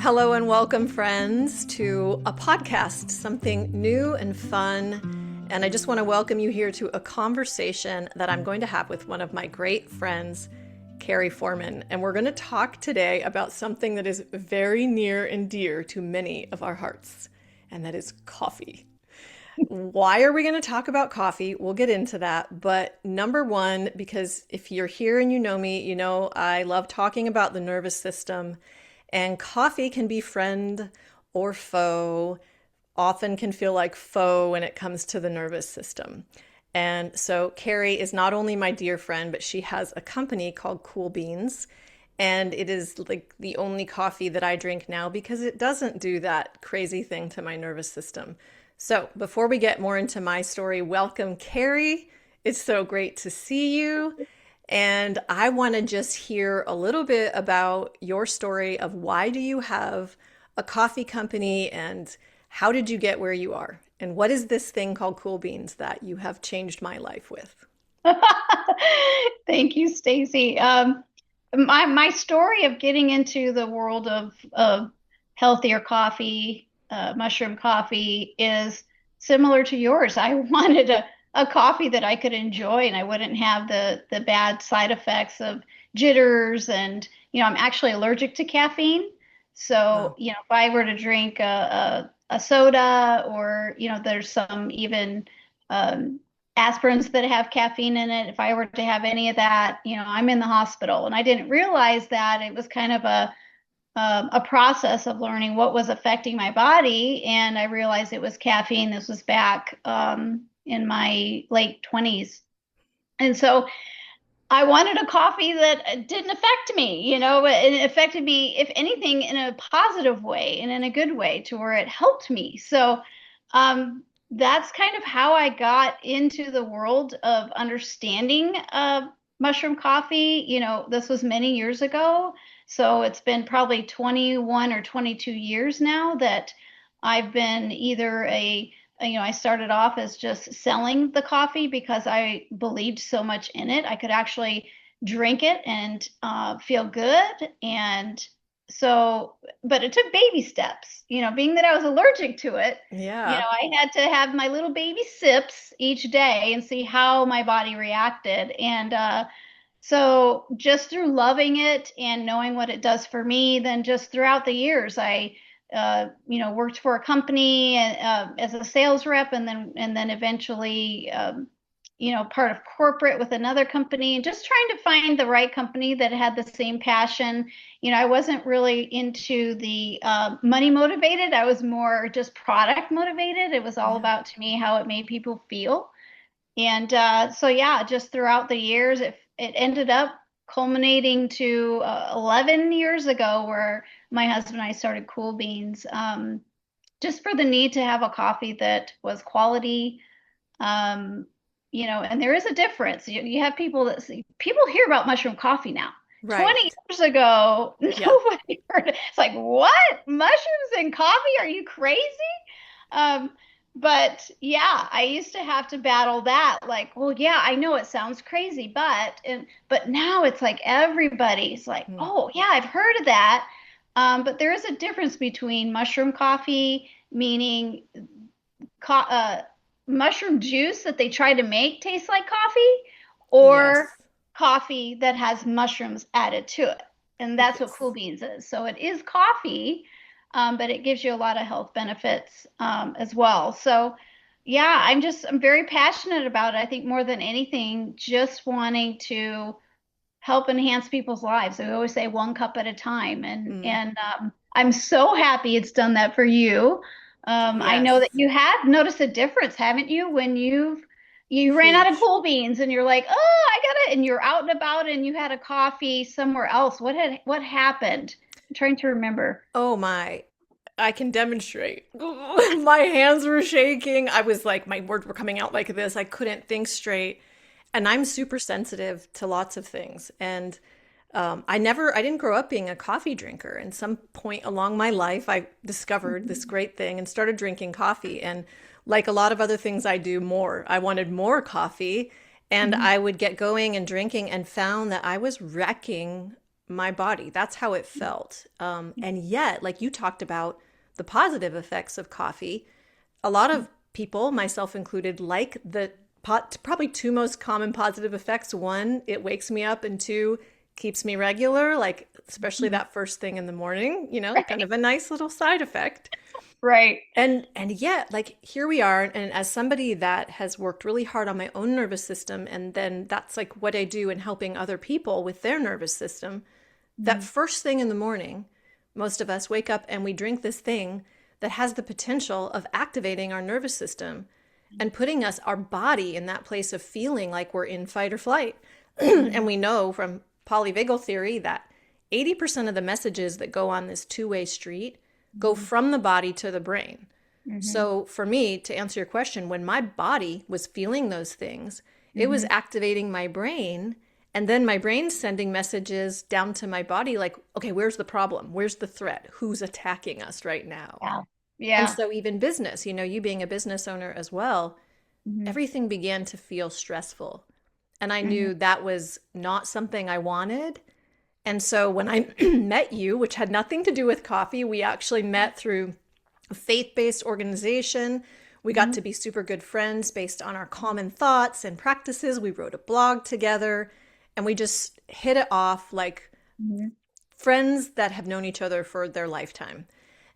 Hello and welcome, friends, to a podcast, something new and fun. And I just want to welcome you here to a conversation that I'm going to have with one of my great friends, Carrie Forman. And we're going to talk today about something that is very near and dear to many of our hearts, and that is coffee. Why are we going to talk about coffee? We'll get into that. But number one, because if you're here and you know me, you know I love talking about the nervous system. And coffee can be friend or foe, often can feel like foe when it comes to the nervous system. And so Carrie is not only my dear friend, but she has a company called Culbeans. And it is like the only coffee that I drink now because it doesn't do that crazy thing to my nervous system. So before we get more into my story, welcome, Carrie. It's so great to see you. And I want to just hear a little bit about your story of why do you have a coffee company and how did you get where you are? And what is this thing called Cool Beans that you have changed my life with? Thank you, Stacey. My story of getting into the world of healthier coffee, mushroom coffee, is similar to yours. I wanted a coffee that I could enjoy and I wouldn't have the bad side effects of jitters. And, I'm actually allergic to caffeine. So, Wow. if I were to drink a soda or, there's some even um, aspirins that have caffeine in it. If I were to have any of that, I'm in the hospital. And I didn't realize that it was kind of a process of learning what was affecting my body. And I realized it was caffeine. This was back in my late 20s. And so I wanted a coffee that didn't affect me, it affected me, if anything, in a positive way and in a good way to where it helped me. So that's kind of how I got into the world of understanding mushroom coffee. This was many years ago. So it's been probably 21 or 22 years now that I've been either I started off as just selling the coffee because I believed so much in it. I could actually drink it and feel good. And so, but it took baby steps, being that I was allergic to it. Yeah. I had to have my little baby sips each day and see how my body reacted. And so just through loving it and knowing what it does for me, then just throughout the years, I worked for a company as a sales rep, and then eventually, part of corporate with another company, and just trying to find the right company that had the same passion. I wasn't really into the money motivated. I was more just product motivated. It was all Yeah. about to me how it made people feel. And so, yeah, just throughout the years, it ended up culminating to 11 years ago where my husband and I started Cool Beans, just for the need to have a coffee that was quality. Um, and there is a difference. You have people hear about mushroom coffee now. 20 Right. years ago, Yeah. nobody heard it. It's like, what? Mushrooms and coffee? Are you crazy? Um, but yeah, I used to have to battle that. Like, well, yeah, I know it sounds crazy, but now it's like everybody's like, Hmm. oh yeah, I've heard of that. But there is a difference between mushroom coffee, meaning co mushroom juice that they try to make taste like coffee, or Yes. coffee that has mushrooms added to it. And that's what Cool Yes. Beans is. So it is coffee, but it gives you a lot of health benefits as well. So yeah, I'm very passionate about it. I think more than anything, just wanting to help enhance people's lives. We always say one cup at a time, and Mm. and I'm so happy it's done that for you. I know that Yes. you have noticed a difference, haven't you, when you ran out of Huge. cool beans and you're like, oh, I got it, and you're out and about and you had a coffee somewhere else. What happened? I'm trying to remember. Oh my. I can demonstrate. My hands were shaking. I was like, my words were coming out like this. I couldn't think straight. And I'm super sensitive to lots of things. And I didn't grow up being a coffee drinker. And some point along my life, I discovered this great thing and started drinking coffee. And like a lot of other things I do more, I wanted more coffee. And Mhm. I would get going and drinking and found that I was wrecking my body. That's how it felt. And yet, like you talked about the positive effects of coffee, a lot of people, myself included, like the probably two most common positive effects. One, it wakes me up, and two, keeps me regular, like especially that first thing in the morning, kind Right. of a nice little side effect. Right. And yet, like here we are, and as somebody that has worked really hard on my own nervous system, and then that's like what I do in helping other people with their nervous system, that Mhm. first thing in the morning, most of us wake up and we drink this thing that has the potential of activating our nervous system and putting us, our body, in that place of feeling like we're in fight or flight. And Mhm. we know from polyvagal theory that 80% of the messages that go on this two-way street go Mhm. from the body to the brain. Mhm. So for me, to answer your question, when my body was feeling those things, it was Mhm. activating my brain. And then my brain's sending messages down to my body like, okay, where's the problem? Where's the threat? Who's attacking us right now? Yeah. And Yeah. so even business, you being a business owner as well, Mhm. everything began to feel stressful. And I Mhm. knew that was not something I wanted. And so when I met you, which had nothing to do with coffee, we actually met through a faith-based organization. We got Mhm. to be super good friends based on our common thoughts and practices. We wrote a blog together, and we just hit it off like Mhm. friends that have known each other for their lifetime.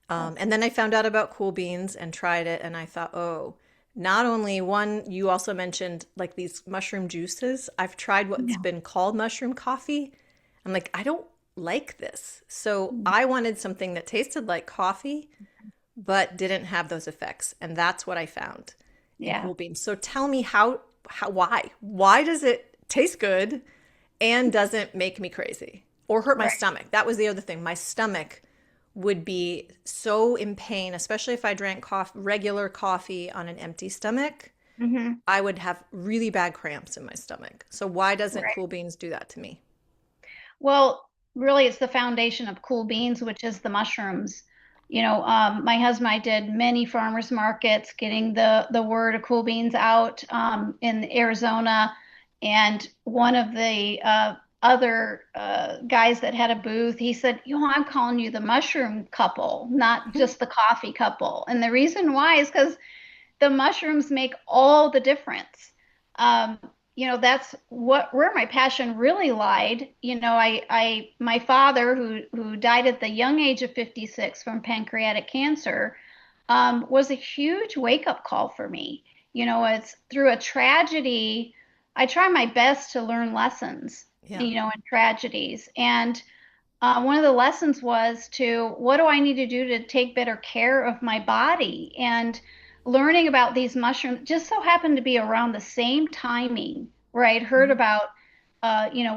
That's And then I found out about Cool Beans and tried it, and I thought, oh, not only one, you also mentioned like these mushroom juices. I've tried what's yeah. been called mushroom coffee. I'm like, I don't like this. So Mhm. I wanted something that tasted like coffee, but didn't have those effects. And that's what I found in Yeah. Cool Beans. So tell me why? Why does it taste good and doesn't make me crazy or hurt my Right. stomach? That was the other thing. My stomach would be so in pain, especially if I drank regular coffee on an empty stomach. Mhm. I would have really bad cramps in my stomach. So why doesn't Right. Cool Beans do that to me? Well, really, it's the foundation of Cool Beans, which is the mushrooms. My husband and I did many farmers markets, getting the word of Cool Beans out in Arizona, and one of the other guys that had a booth, he said, I'm calling you the mushroom couple, not just the coffee couple." And the reason why is because the mushrooms make all the difference. Um, that's where my passion really lied. My father, who died at the young age of 56 from pancreatic cancer, was a huge wake up call for me. It's through a tragedy. I try my best to learn lessons, Yeah. in tragedies. And one of the lessons was to what do I need to do to take better care of my body? And learning about these mushrooms just so happened to be around the same timing where I'd heard Mhm. about,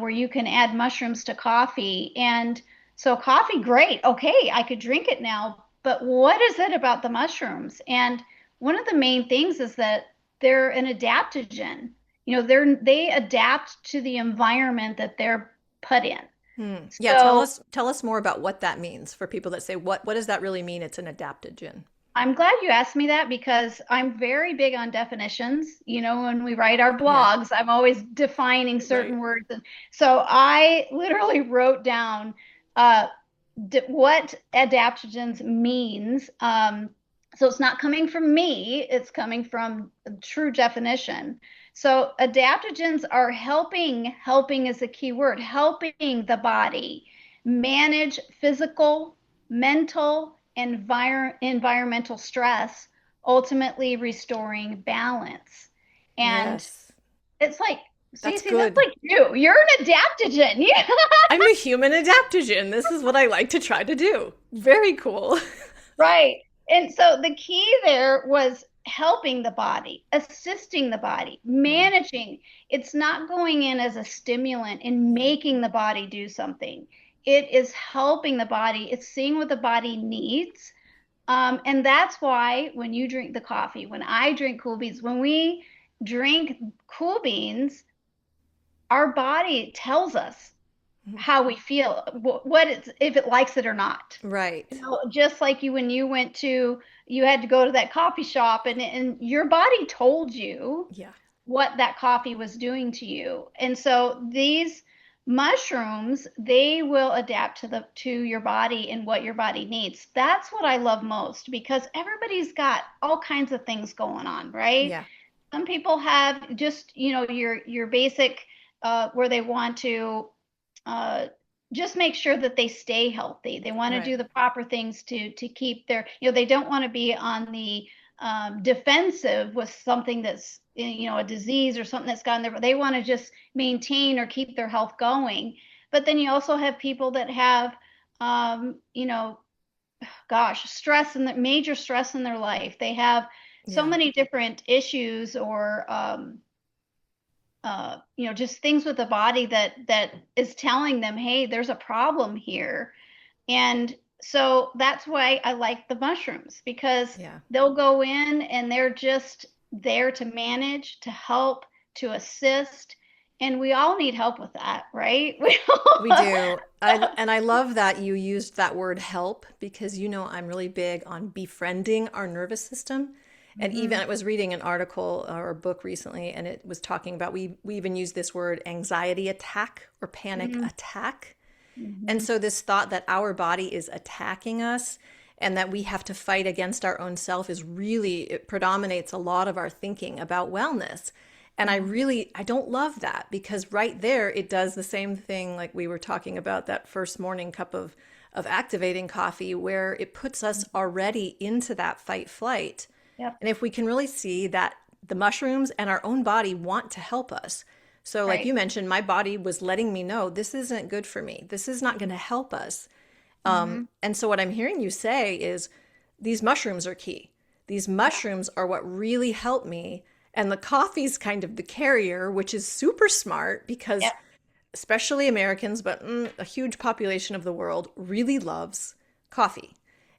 where you can add mushrooms to coffee. And so, coffee, great. Okay, I could drink it now. But what is it about the mushrooms? And one of the main things is that they're an adaptogen. They adapt to the environment that they're put in. Yeah, So tell us more about what that means for people that say what does that really mean? It's an adaptogen. I'm glad you asked me that because I'm very big on definitions. When we write our Yeah. blogs, I'm always defining Right. certain words. And so I literally wrote down uh, what adaptogens means. So it's not coming from me, it's coming from a true definition. So adaptogens are helping is a key word, helping the body manage physical, mental, environmental stress, ultimately restoring balance. And Yes. it's like, That's Cece, that's good. like you. You're an adaptogen. Yeah. I'm a human adaptogen. This is what I like to try to do. Very cool. Right. And so the key there was helping the body, assisting the body, Mm, managing. It's not going in as a stimulant and making the body do something. It is helping the body, it's seeing what the body needs. And that's why when you drink the coffee, when I drink Cool Beans, when we drink Cool Beans, our body tells us mm. how we feel, what it's if it likes it or not. Right. Just like you when you had to go to that coffee shop and your body told you Yeah. what that coffee was doing to you. And so these mushrooms, they will adapt to your body and what your body needs. That's what I love most because everybody's got all kinds of things going on, right? Yeah. Some people have just, your basic where they want to uh, just make sure that they stay healthy. They want to Right. do the proper things to keep their, they don't want to be on the defensive with something that's, a disease or something that's gotten there, but they want to just maintain or keep their health going. But then you also have people that have, gosh, major stress in their life. They have so Yeah. many different issues or just things with the body that is telling them, hey, there's a problem here. And so that's why I like the mushrooms because Yeah. they'll go in and they're just there to manage, to help, to assist. And we all need help with that, right? We do. And I love that you used that word help because I'm really big on befriending our nervous system. And even Mhm. I was reading an article or a book recently, and it was talking about we even use this word anxiety attack or panic Mhm. attack. And Mhm. so this thought that our body is attacking us and that we have to fight against our own self is really, it predominates a lot of our thinking about wellness. And Yeah. I don't love that because right there it does the same thing like we were talking about that first morning cup of activating coffee where it puts us already into that fight flight. Yep. And if we can really see that the mushrooms and our own body want to help us. So, like Right. you mentioned, my body was letting me know this isn't good for me. This is not going to help us. Hmm. And so, what I'm hearing you say is these mushrooms are key. These mushrooms are what really help me. And the coffee's kind of the carrier, which is super smart because, Yep. especially Americans, but a huge population of the world really loves coffee.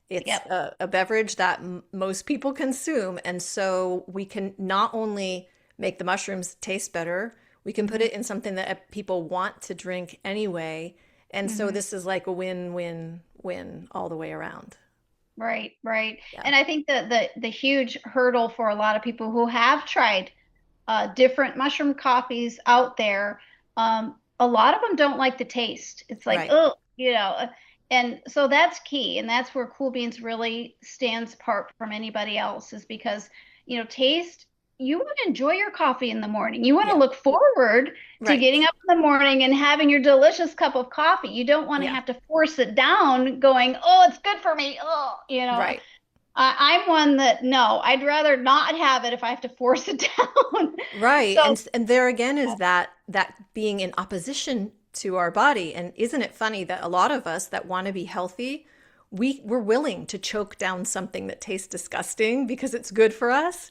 It's Yep. a beverage that most people consume. And so we can not only make the mushrooms taste better, we can put Hmm. it in something that people want to drink anyway. And so Hmm. this is like a win, win, win all the way around. Right, right. Yeah. And I think that the huge hurdle for a lot of people who have tried different mushroom coffees out there, a lot of them don't like the taste. It's like, Right. oh, and so that's key, and that's where Cool Beans really stands apart from anybody else, is because taste. You want to enjoy your coffee in the morning. You want to Yeah. look forward to Right. getting up in the morning and having your delicious cup of coffee. You don't want to Yeah. have to force it down, going, oh, it's good for me. Oh, Right. I'm one that no, I'd rather not have it if I have to force it down. Right. So, And there again is that being in opposition to our body. And isn't it funny that a lot of us that want to be healthy, we're willing to choke down something that tastes disgusting because it's good for us.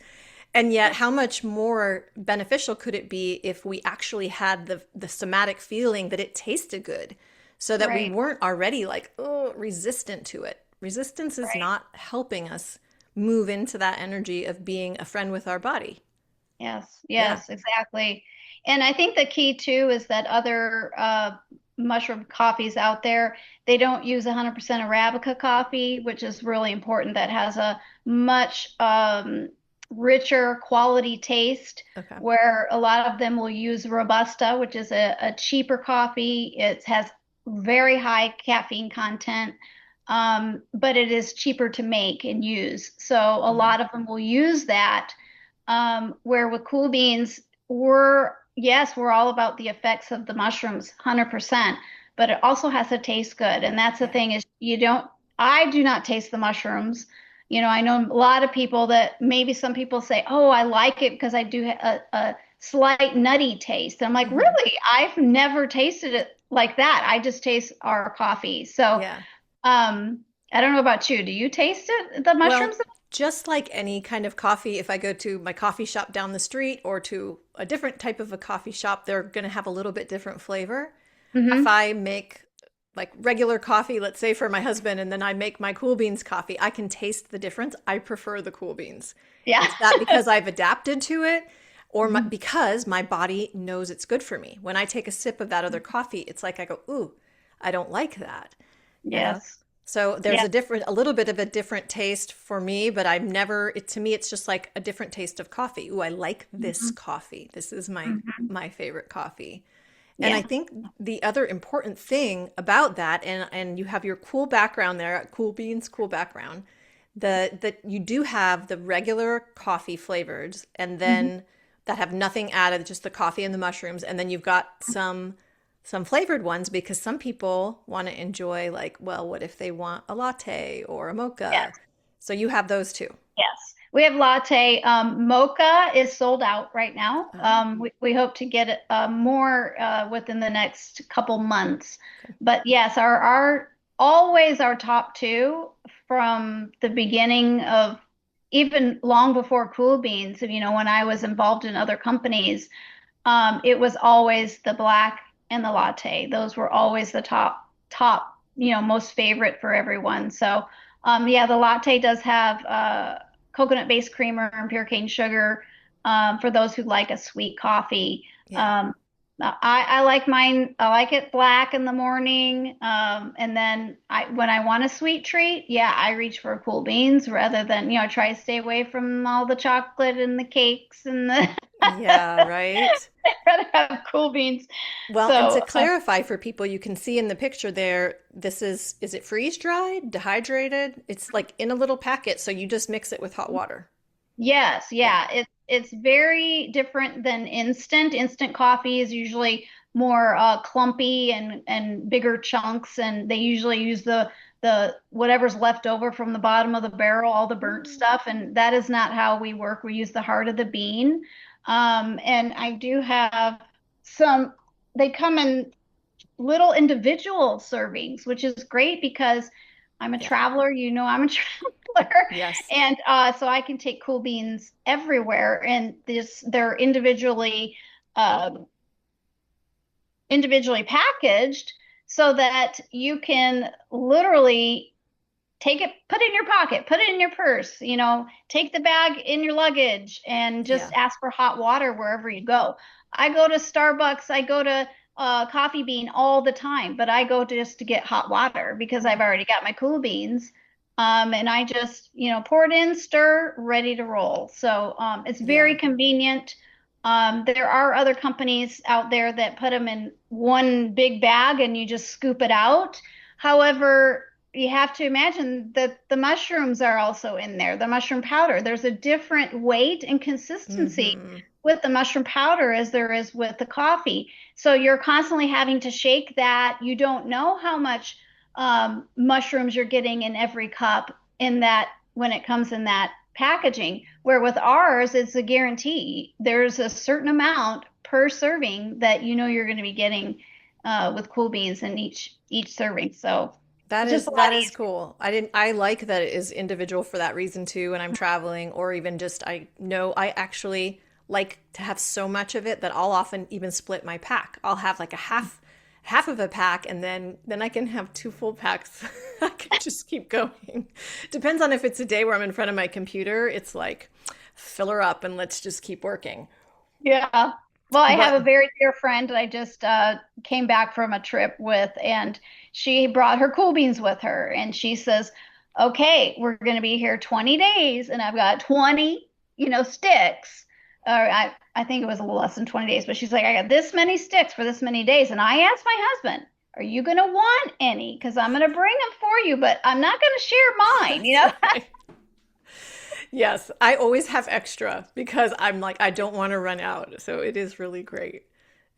And yet, how much more beneficial could it be if we actually had the somatic feeling that it tasted good so that we right, weren't already like, oh, resistant to it? Resistance is right. not helping us move into that energy of being a friend with our body. Yes, Yeah. yes, exactly. And I think the key too is that other mushroom coffees out there, they don't use 100% Arabica coffee, which is really important. That has a much richer quality taste, Okay. where a lot of them will use Robusta, which is a cheaper coffee. It has very high caffeine content, but it is cheaper to make and use. So a Mhm. lot of them will use that where with Cool Beans, we're all about the effects of the mushrooms, 100%, but it also has to taste good. And that's the Yeah. thing is I do not taste the mushrooms. I know a lot of people that maybe some people say, oh, I like it because I do a slight nutty taste. And I'm like, Hmm. really? I've never tasted it like that. I just taste our coffee. So, Yeah. um, I don't know about you. Do you taste it, the Well, mushrooms? just like any kind of coffee, if I go to my coffee shop down the street or to a different type of a coffee shop, they're going to have a little bit different flavor. If Mm-hmm. I make like regular coffee, let's say for my husband, and then I make my Cool Beans coffee, I can taste the difference. I prefer the Cool Beans. Yeah. Is that because I've adapted to it or Mhm. because my body knows it's good for me? When I take a sip of that other coffee, it's like I go, ooh, I don't like that, you know? Yes. So there's Yeah. a little bit of a different taste for me, but to me, it's just like a different taste of coffee. Ooh, I like this Mhm. coffee. This is Mhm. my favorite coffee. And I Yeah. think the other important thing about that, and you have your cool background there, Cool Beans, cool background, that you do have the regular coffee flavors, and Mhm. then that have nothing added, just the coffee and the mushrooms, and then you've got some flavored ones because some people want to enjoy like, well, what if they want a latte or a mocha? Yes. So you have those too. Yes. We have latte. Mocha is sold out right now. Oh, We hope to get it more within the next couple months. okay. But yes, our always our top two from the beginning of even long before Cool Beans, when I was involved in other companies, it was always the black and the latte. Those were always the top, most favorite for everyone. So, yeah, the latte does have coconut-based creamer and pure cane sugar for those who like a sweet coffee. Yeah. Um, I like mine. I like it black in the morning, and then when I want a sweet treat, yeah, I reach for Cool Beans rather than try to stay away from all the chocolate and the cakes and the. Yeah, right. I'd rather have Cool Beans. Well, and to So, clarify for people, you can see in the picture there, this is it freeze dried, dehydrated? It's like in a little packet, so you just mix it with hot water. yes, Yeah. yeah, it's very different than instant. Instant coffee is usually more clumpy and bigger chunks, and they usually use the whatever's left over from the bottom of the barrel, all the burnt stuff, and that is not how we work. We use the heart of the bean. And I do have some. They come in little individual servings, which is great because I'm a Yeah. traveler. I'm a traveler, Yes. and so I can take Cool Beans everywhere. And they're um, individually packaged so that you can literally take it, put it in your pocket, put it in your purse, take the bag in your luggage and Yeah. just ask for hot water wherever you go. I go to Starbucks, I go to Coffee Bean all the time, but I go just to get hot water because I've already got my Cool Beans. And I just, pour it in, stir, ready to roll. So it's Yeah. very convenient. There are other companies out there that put them in one big bag and you just scoop it out. However, you have to imagine that the mushrooms are also in there, the mushroom powder. There's a different weight and consistency Hmm. with the mushroom powder as there is with the coffee. So you're constantly having to shake that. You don't know how much mushrooms you're getting in every cup in that when it comes in that packaging. Where with ours, it's a guarantee. There's a certain amount per serving that you're going to be getting with Cool Beans in each serving. So it's just a lot That is easier. cool. I like that it is individual for that reason too when I'm traveling or even just I know I actually like to have so much of it that I'll often even split my pack. I'll have like a half of a pack and then I can have two full packs. I can just keep going. Depends on if it's a day where I'm in front of my computer, it's like fill her up and let's just keep working. Yeah. Well, I But have a very dear friend that I just came back from a trip with, and she brought her Cool Beans with her. And she says, okay, we're going to be here 20 days, and I've got 20, sticks. Or I think it was a little less than 20 days, but she's like, I got this many sticks for this many days. And I asked my husband, are you going to want any? Because I'm going to bring them for you, but I'm not going to share mine, that's okay. Yes, I always have extra because I'm like, I don't want to run out. So it is really great.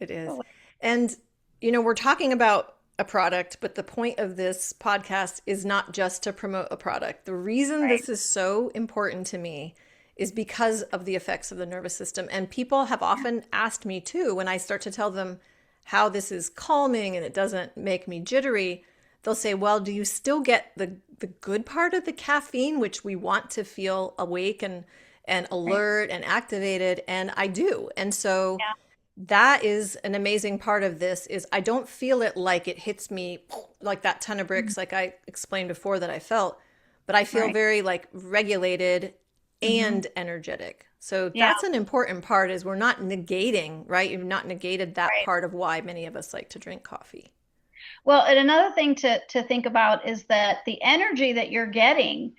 It is. And, we're talking about a product, but the point of this podcast is not just to promote a product. The reason Right. this is so important to me is because of the effects of the nervous system. And people have often asked me too, when I start to tell them how this is calming and it doesn't make me jittery, they'll say, well, do you still get the good part of the caffeine, which we want to feel awake and Right. alert and activated? And I do. And so Yeah. that is an amazing part of this is I don't feel it like it hits me like that ton of bricks like I explained before that I felt, but I feel Right. very like regulated Hmm. and energetic. So Yeah. that's an important part is we're not negating, right? You've not negated that Right. part of why many of us like to drink coffee. Well, and another thing to think about is that the energy that you're getting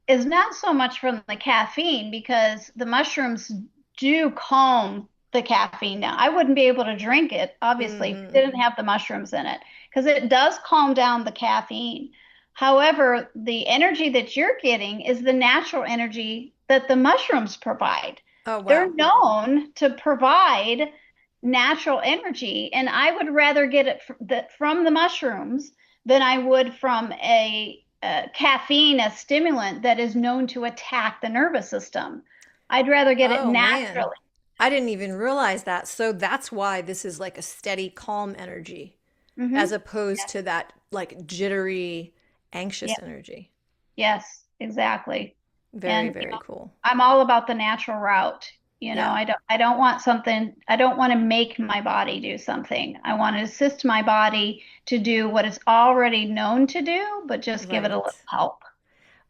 is not so much from the caffeine because the mushrooms do calm the caffeine down. I wouldn't be able to drink it, obviously, if it Hmm. didn't have the mushrooms in it, because it does calm down the caffeine. However, the energy that you're getting is the natural energy that the mushrooms provide. Oh, They're wow. known to provide natural energy, and I would rather get it from the mushrooms than I would from a caffeine, a stimulant that is known to attack the nervous system. I'd rather get it Oh, man. naturally. I didn't even realize that. So that's why this is like a steady, calm energy as Hmm. opposed to that like jittery, Yeah. anxious energy. Yes, exactly. Very, And very cool. I'm all about the natural route. Yeah, I don't want something, I don't want to make my body do something. I want to assist my body to do what it's already known to do, but just give it a little right. help.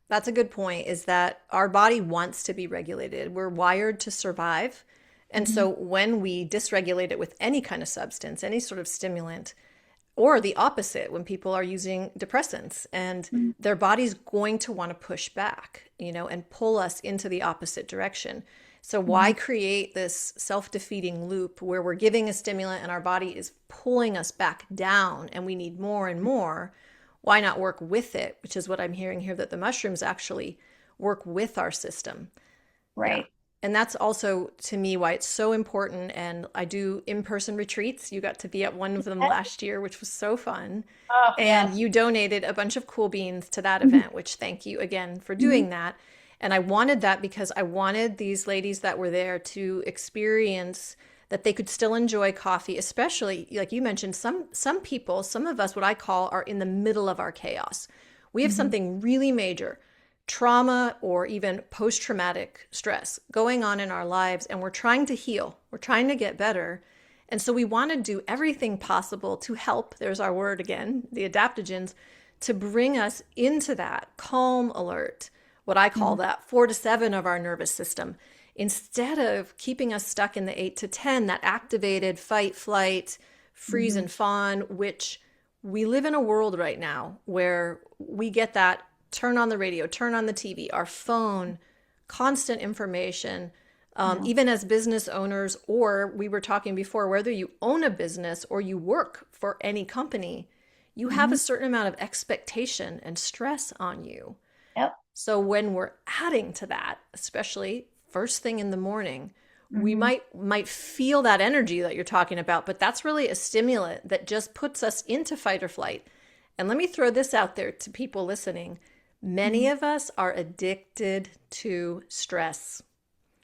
That's a good point, is that our body wants to be regulated. We're wired to survive. And Hmm. so when we dysregulate it with any kind of substance, any sort of stimulant, or the opposite, when people are using depressants and their body's going to want to push back, and pull us into the opposite direction. So why Hmm. create this self-defeating loop where we're giving a stimulant and our body is pulling us back down and we need more and more? Why not work with it? Which is what I'm hearing here, that the mushrooms actually work with our system. Yeah. Right. And that's also to me why it's so important. And I do in-person retreats. You got to be at one of them last year, which was so fun. Oh, And yes. you donated a bunch of cool beans to that Hmm. event, which thank you again for Hmm. doing that. And I wanted that because I wanted these ladies that were there to experience that they could still enjoy coffee, especially like you mentioned, some people, some of us, what I call, are in the middle of our chaos. We have Hmm. something really major, trauma or even post-traumatic stress going on in our lives, and we're trying to heal. We're trying to get better. And so we want to do everything possible to help, there's our word again, the adaptogens, to bring us into that calm alert, what I call Hmm. that 4 to 7 of our nervous system, instead of keeping us stuck in the 8 to 10, that activated fight, flight, freeze, Hmm. and fawn, which we live in a world right now where we get that turn on the radio, turn on the TV, our phone, constant information. Yeah. Even as business owners, or we were talking before, whether you own a business or you work for any company, you have a Hmm. certain amount of expectation and stress on you. Yep. So when we're adding to that, especially first thing in the morning, we Hmm. might feel that energy that you're talking about, but that's really a stimulant that just puts us into fight or flight. And let me throw this out there to people listening. Many Hmm. of us are addicted to stress.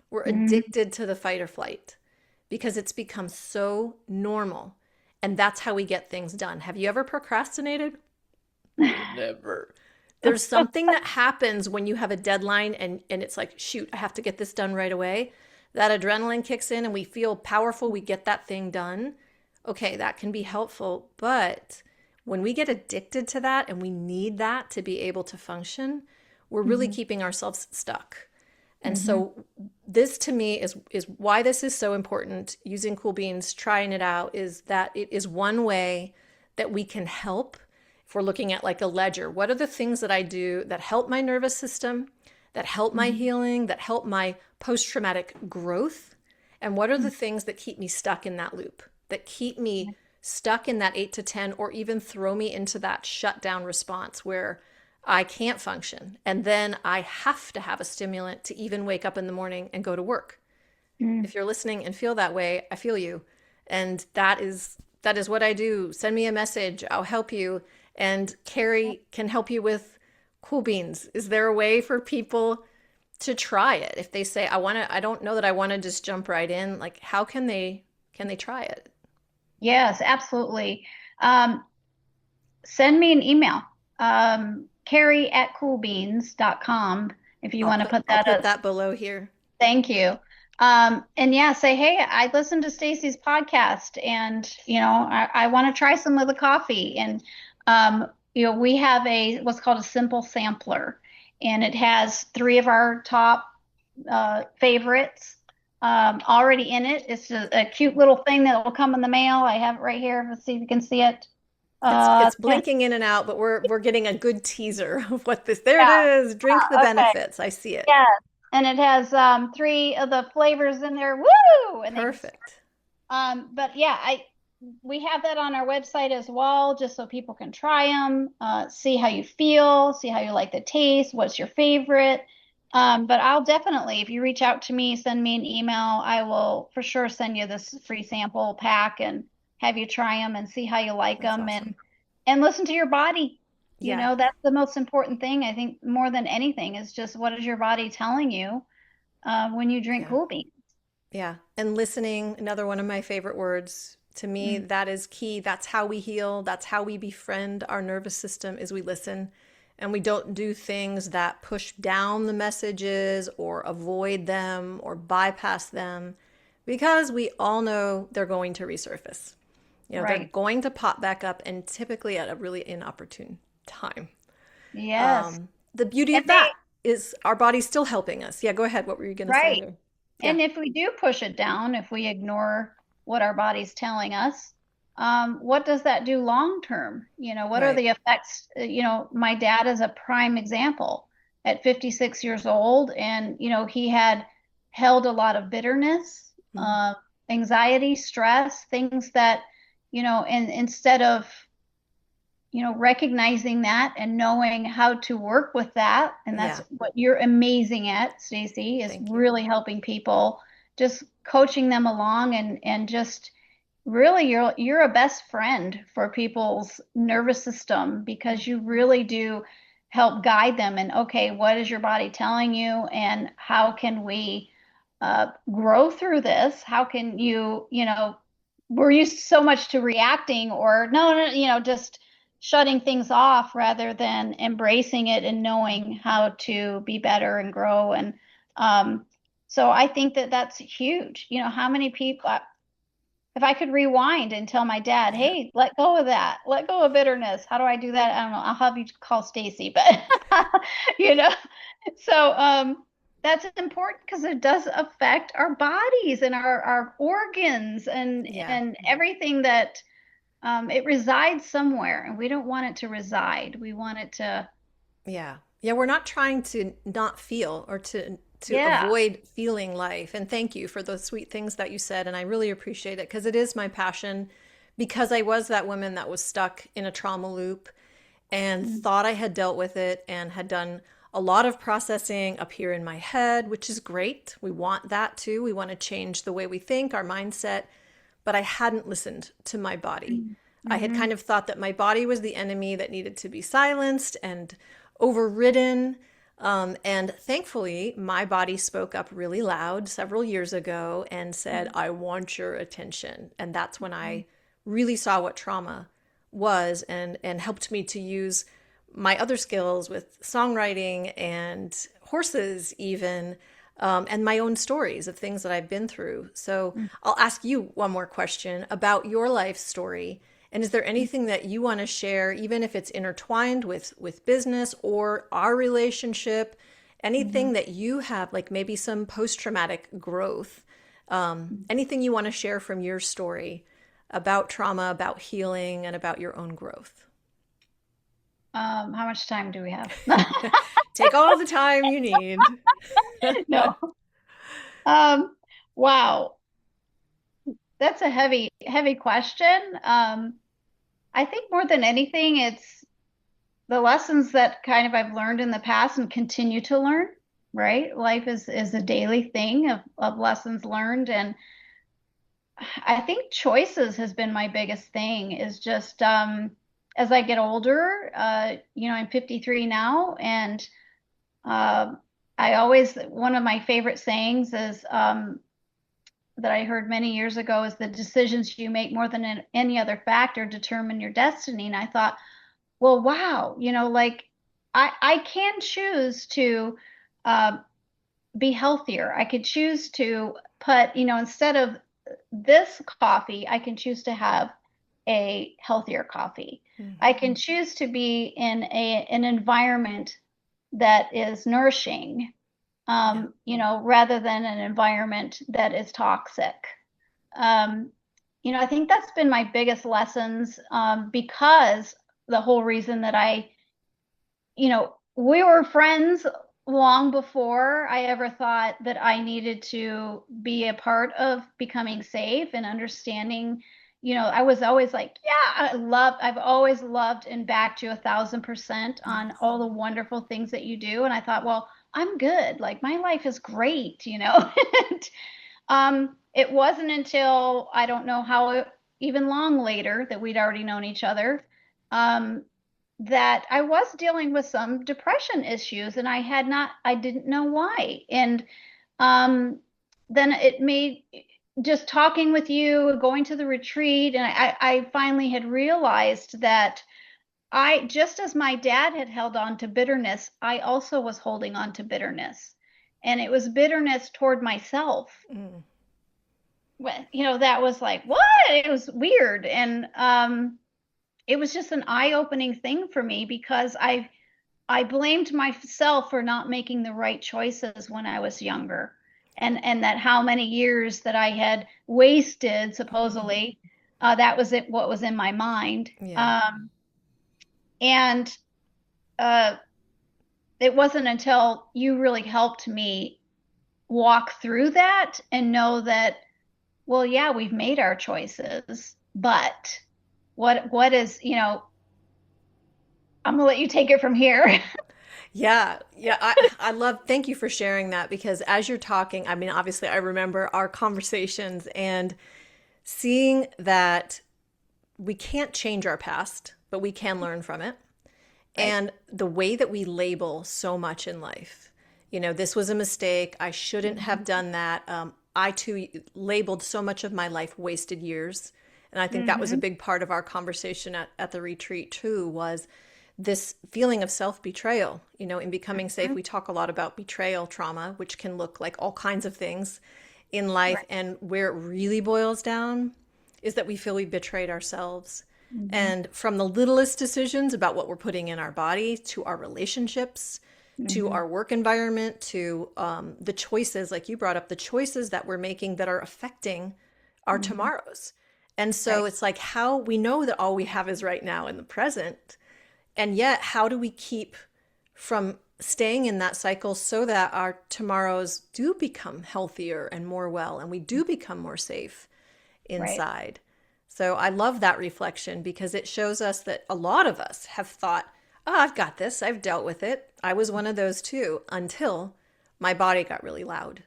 We're Hmm. addicted to the fight or flight because it's become so normal. And that's how we get things done. Have you ever procrastinated? Never. There's something that happens when you have a deadline and it's like, shoot, I have to get this done right away. That adrenaline kicks in and we feel powerful. We get that thing done. Okay, that can be helpful. But when we get addicted to that and we need that to be able to function, we're really Hmm. keeping ourselves stuck. And Hmm. so this to me is why this is so important. Using Cool Beans, trying it out, is that it is one way that we can help. If we're looking at like a ledger, what are the things that I do that help my nervous system, that help my Hmm. healing, that help my post-traumatic growth? And what are the things that keep me stuck in that loop, that keep me stuck in that 8 to 10, or even throw me into that shutdown response where I can't function. And then I have to have a stimulant to even wake up in the morning and go to work. Hmm. If you're listening and feel that way, I feel you. And that is what I do. Send me a message. I'll help you. And Carrie can help you with Cool Beans. Is there a way for people to try it? If they say, I don't know that I want to just jump right in, like how can they try it? Yes, absolutely. Um, Send me an email. Carrie at coolbeans.com if you I'll want to put put I'll that put as that below here. thank you. And yeah, say, hey, I listened to Stacey's podcast and I want to try some of the coffee. And we have what's called a simple sampler, and it has three of our top favorites already in it. It's a cute little thing that will come in the mail. I have it right here. Let's see if you can see it. It's Yeah, blinking in and out, but we're getting a good teaser of what this. There it yeah. is. Drink the Okay. benefits. I see it. Yes. and it has 3 of the flavors in there. Woo! And they just Perfect. but yeah, I we have that on our website as well, just so people can try them, see how you feel, see how you like the taste, what's your favorite. But I'll definitely, if you reach out to me, send me an email, I will for sure send you this free sample pack and have you try them and see how you like That's them awesome. and listen to your body. You Yeah. know, that's the most important thing, I think, more than anything, is just what is your body telling you when you drink Yeah. Cool Beans. Yeah. And listening, another one of my favorite words. To me, Mm, that is key. That's how we heal. That's how we befriend our nervous system is we listen and we don't do things that push down the messages or avoid them or bypass them because we all know they're going to resurface. They're right. going to pop back up and typically at a really inopportune time. Yes. The beauty And of that is our body's still helping us. Yeah, go ahead. What were you going to say right. there? Yeah, And if we do push it down, if we ignore what our body's telling us, what does that do long term? What are right. the effects? My dad is a prime example at 56 years old, and, he had held a lot of bitterness, Mhm. anxiety, stress, things that, and instead of recognizing that and knowing how to work with that. And that's Yeah, what you're amazing at, Stacey, is thank you. really helping people, just coaching them along and just really you're a best friend for people's nervous system because you really do help guide them and okay, what is your body telling you and how can we grow through this? How can we're used so much to reacting or no, just shutting things off rather than embracing it and knowing how to be better and grow. And um, so I think that that's huge. How many people, if I could rewind and tell my dad, Yeah. hey, let go of that, let go of bitterness. How do I do that? I don't know. I'll have you call Stacy, but you know, so that's important because it does affect our bodies and our organs Yeah. and everything that it resides somewhere, and we don't want it to reside. We want it to, Yeah. Yeah, we're not trying to not feel or to yeah. avoid feeling life. And thank you for those sweet things that you said. And I really appreciate it because it is my passion because I was that woman that was stuck in a trauma loop and Mm, thought I had dealt with it and had done a lot of processing up here in my head, which is great. We want that too. We want to change the way we think, our mindset. But I hadn't listened to my body. mm, I had mhm, kind of thought that my body was the enemy that needed to be silenced and overridden. And thankfully, my body spoke up really loud several years ago and said, mm, I want your attention. And that's when mm, I really saw what trauma was and helped me to use my other skills with songwriting and horses, even, and my own stories of things that I've been through. So mm, I'll ask you one more question about your life story. And is there mm, anything that you want to share, even if it's intertwined with business or our relationship? mhm. Anything that you have, like maybe some post traumatic growth, anything you want to share from your story about trauma, about healing, and about your own growth? How much time do we have? Take all the time you need. No. Um, wow. That's a heavy question. I think more than anything, it's the lessons that kind of I've learned in the past and continue to learn, right? Life is a daily thing of lessons learned. And I think choices has been my biggest thing is just as I get older, I'm 53 now, and uh, one of my favorite sayings is that I heard many years ago is the decisions you make more than any other factor determine your destiny. And I thought, well, wow, like I can choose to uh, be healthier. I could choose to put, instead of this coffee, I can choose to have a healthier coffee. I Mhm. can choose to be in an environment that is nourishing, Yeah. rather than an environment that is toxic. Um, I think that's been my biggest lessons because the whole reason that we were friends long before I ever thought that I needed to be a part of becoming safe and understanding. I was always like, yeah, I've always loved and backed you 1,000% on Yes. all the wonderful things that you do. And I thought, well, I'm good. Like my life is great. It wasn't until I don't know how even long later that we'd already known each other, um, that I was dealing with some depression issues and I didn't know why. And um, then it made just talking with you, going to the retreat, and I finally had realized that just as my dad had held on to bitterness, I also was holding on to bitterness. And it was bitterness toward myself. Mm. That was like, what? It was weird. And it was just an eye-opening thing for me because I blamed myself for not making the right choices when I was younger. And that how many years that I had wasted, supposedly, that was it, what was in my mind. Yeah. And uh, it wasn't until you really helped me walk through that and know that, well, yeah, we've made our choices, but what is, I'm gonna let you take it from here. Yeah, yeah, I love, thank you for sharing that because as you're talking, I mean, obviously I remember our conversations and seeing that we can't change our past, but we can learn from it. Right. And the way that we label so much in life, this was a mistake. I shouldn't have done that. I too labeled so much of my life wasted years. And I think that was a Mm-hmm. big part of our conversation at the retreat too, was this feeling of self-betrayal. In Becoming Safe, Mm-hmm. we talk a lot about betrayal trauma, which can look like all kinds of things in life. Right. And where it really boils down is that we feel we betrayed ourselves. Mm-hmm. And from the littlest decisions about what we're putting in our body to our relationships, to Mm-hmm. our work environment, to the choices, like you brought up, the choices that we're making that are affecting our Mm-hmm. tomorrows. And so Right. it's like how we know that all we have is right now in the present. And yet, how do we keep from staying in that cycle so that our tomorrows do become healthier and more well, and we do become more safe Right. inside? So I love that reflection because it shows us that a lot of us have thought, oh, I've got this, I've dealt with it. I was one of those too until my body got really loud.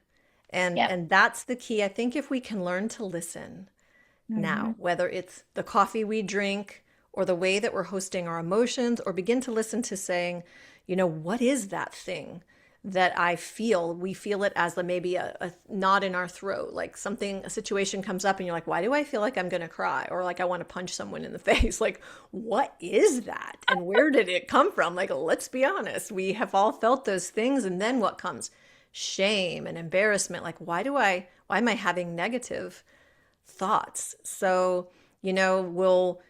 And Yep. and that's the key. I think if we can learn to listen Mm-hmm. now, whether it's the coffee we drink or the way that we're hosting our emotions, or begin to listen to saying, what is that thing that I feel? We feel it as maybe a knot in our throat, like something, a situation comes up and you're like, why do I feel like I'm going to cry? Or like I want to punch someone in the face. Like, what is that? And where did it come from? Like, let's be honest. We have all felt those things. And then what comes? Shame and embarrassment. Like, why am I having negative thoughts? So, we'll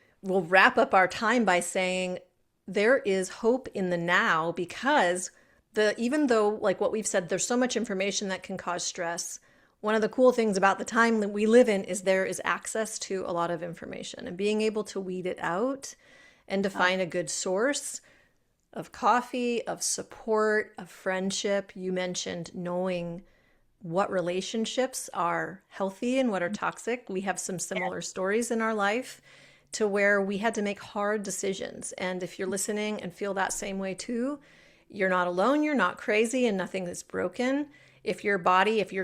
wrap up our time by saying there is hope in the now because even though like what we've said, there's so much information that can cause stress. One of the cool things about the time that we live in is there is access to a lot of information and being able to weed it out and to Oh, find a good source of coffee, of support, of friendship. You mentioned knowing what relationships are healthy and what are toxic. We have some yeah. similar stories in our life to where we had to make hard decisions. And if you're listening and feel that same way too, you're not alone, you're not crazy, and nothing is broken. If you're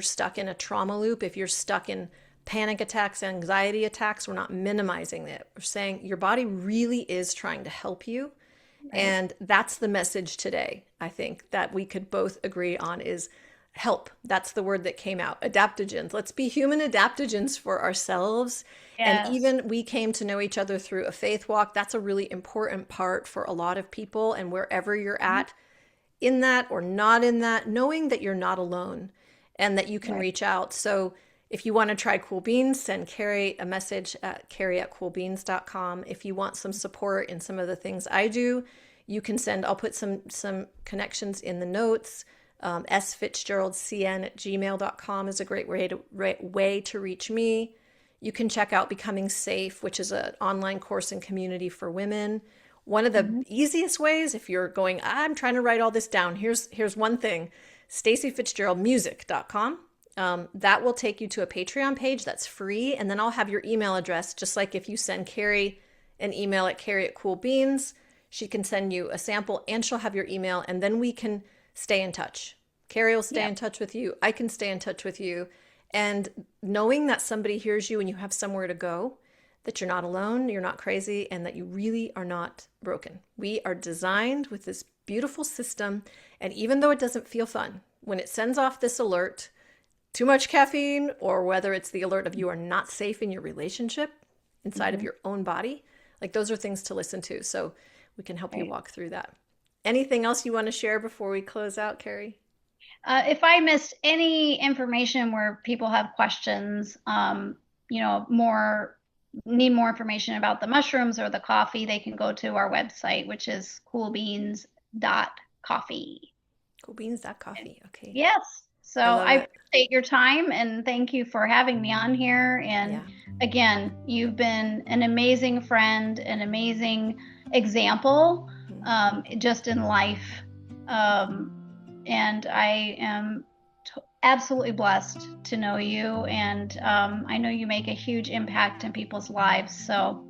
stuck in a trauma loop, if you're stuck in panic attacks, anxiety attacks, we're not minimizing it. We're saying your body really is trying to help you. Right. And that's the message today, I think, that we could both agree on is help. That's the word that came out. Adaptogens. Let's be human adaptogens for ourselves. And Yes. even we came to know each other through a faith walk. That's a really important part for a lot of people. And wherever you're Mhm. at in that or not in that, knowing that you're not alone and that you can Right. reach out. So if you want to try Cool Beans, send Carrie a message at carrie@coolbeans.com. If you want some support in some of the things I do, you can send, I'll put some connections in the notes. sfitzgeraldcn@gmail.com is a great way to reach me. You can check out Becoming Safe, which is an online course and community for women, One of the easiest ways, if you're going, I'm trying to write all this down, here's one thing, staceyfitzgeraldmusic.com. That will take you to a Patreon page that's free, and then I'll have your email address, just like if you send Carrie an email at Carrie@Culbeans, she can send you a sample and she'll have your email, and then we can stay in touch. Carrie will stay in touch with you. I can stay in touch with you. And knowing that somebody hears you and you have somewhere to go, that you're not alone, you're not crazy, and that you really are not broken. We are designed with this beautiful system, and even though it doesn't feel fun, when it sends off this alert, too much caffeine, or whether it's the alert of you are not safe in your relationship inside of your own body, like those are things to listen to. So we can help you walk through that. Anything else you want to share before we close out, Carrie? If I missed any information where people have questions, need more information about the mushrooms or the coffee, they can go to our website, which is coolbeans.coffee. Coolbeans.coffee. Okay. Yes. So I appreciate your time, and thank you for having me on here. And again, you've been an amazing friend, an amazing example, just in life. And I am absolutely blessed to know you, and I know you make a huge impact in people's lives, so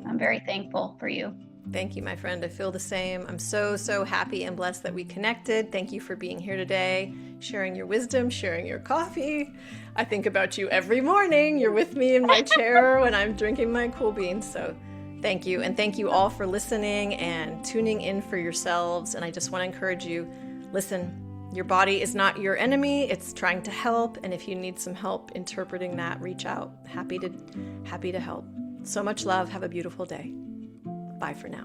I'm very thankful for you. Thank you, my friend. I feel the same. I'm so happy and blessed that we connected. Thank you for being here today, sharing your wisdom, sharing your coffee. I think about you every morning. You're with me in my chair when I'm drinking my Culbeans, so thank you. And thank you all for listening and tuning in for yourselves. And I just want to encourage you, listen, your body is not your enemy. It's trying to help. And if you need some help interpreting that, reach out. Happy to help. So much love. Have a beautiful day. Bye for now.